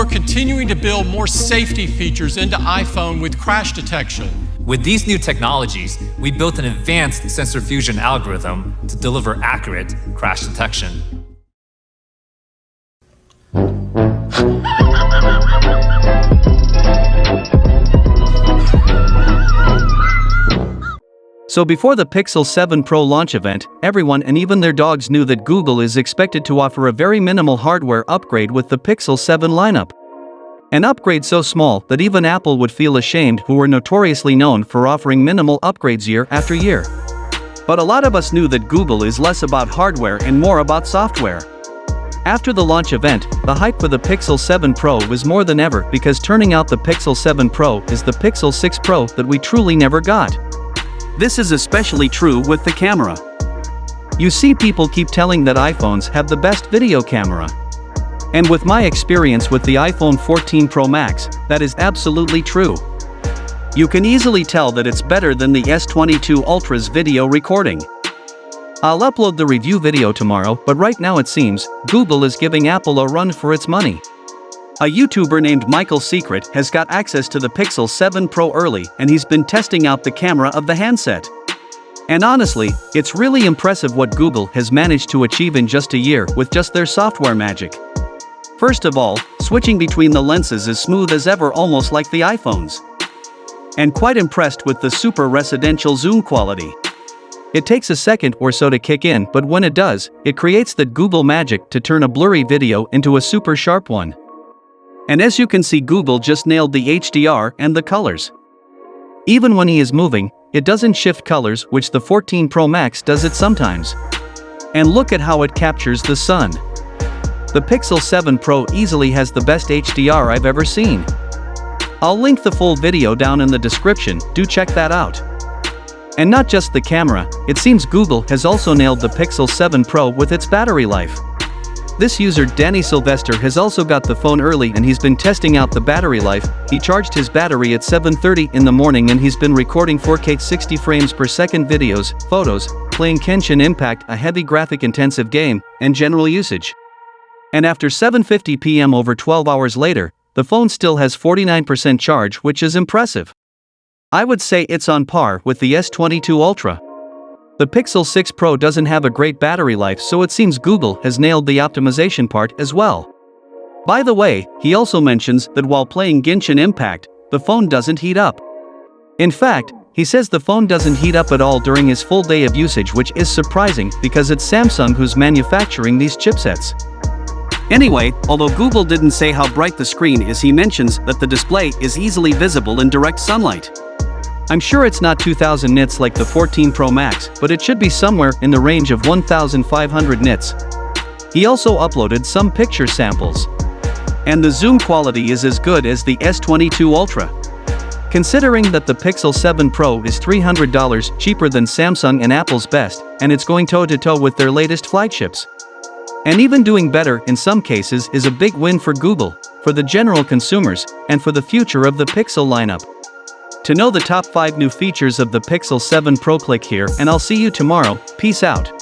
we're continuing to build more safety features into iPhone with crash detection. With these new technologies, we built an advanced sensor fusion algorithm to deliver accurate crash detection. So before the Pixel 7 Pro launch event, everyone and even their dogs knew that Google is expected to offer a very minimal hardware upgrade with the Pixel 7 lineup. An upgrade so small that even Apple would feel ashamed, who were notoriously known for offering minimal upgrades year after year. But a lot of us knew that Google is less about hardware and more about software. After the launch event, the hype for the Pixel 7 Pro was more than ever because turning out the Pixel 7 Pro is the Pixel 6 Pro that we truly never got. This is especially true with the camera. You see, people keep telling that iPhones have the best video camera. And with my experience with the iPhone 14 Pro Max, that is absolutely true. You can easily tell that it's better than the S22 Ultra's video recording. I'll upload the review video tomorrow, but right now it seems Google is giving Apple a run for its money. A YouTuber named Michael Secret has got access to the Pixel 7 Pro early, and he's been testing out the camera of the handset. And honestly, it's really impressive what Google has managed to achieve in just a year with just their software magic. First of all, switching between the lenses is smooth as ever, almost like the iPhones. And quite impressed with the super residential zoom quality. It takes a second or so to kick in, but when it does, it creates that Google magic to turn a blurry video into a super sharp one. And as you can see, Google just nailed the HDR and the colors. Even when he is moving, it doesn't shift colors, which the 14 Pro Max does it sometimes. And look at how it captures the sun. The Pixel 7 Pro easily has the best HDR I've ever seen. I'll link the full video down in the description, do check that out. And not just the camera, it seems Google has also nailed the Pixel 7 Pro with its battery life. This user Danny Sylvester has also got the phone early and he's been testing out the battery life. He charged his battery at 7:30 in the morning and he's been recording 4K 60 frames per second videos, photos, playing Genshin Impact, a heavy graphic intensive game, and general usage. And after 7:50 p.m. over 12 hours later, the phone still has 49% charge, which is impressive. I would say it's on par with the S22 Ultra. The Pixel 6 Pro doesn't have a great battery life, so it seems Google has nailed the optimization part as well. By the way, he also mentions that while playing Genshin Impact, the phone doesn't heat up. In fact, he says the phone doesn't heat up at all during his full day of usage, which is surprising because it's Samsung who's manufacturing these chipsets. Anyway, although Google didn't say how bright the screen is, he mentions that the display is easily visible in direct sunlight. I'm sure it's not 2000 nits like the 14 Pro Max, but it should be somewhere in the range of 1500 nits. He also uploaded some picture samples. And the zoom quality is as good as the S22 Ultra. Considering that the Pixel 7 Pro is $300 cheaper than Samsung and Apple's best, and it's going toe-to-toe with their latest flagships. And even doing better in some cases is a big win for Google, for the general consumers, and for the future of the Pixel lineup. To know the top 5 new features of the Pixel 7 Pro, click here, and I'll see you tomorrow. Peace out.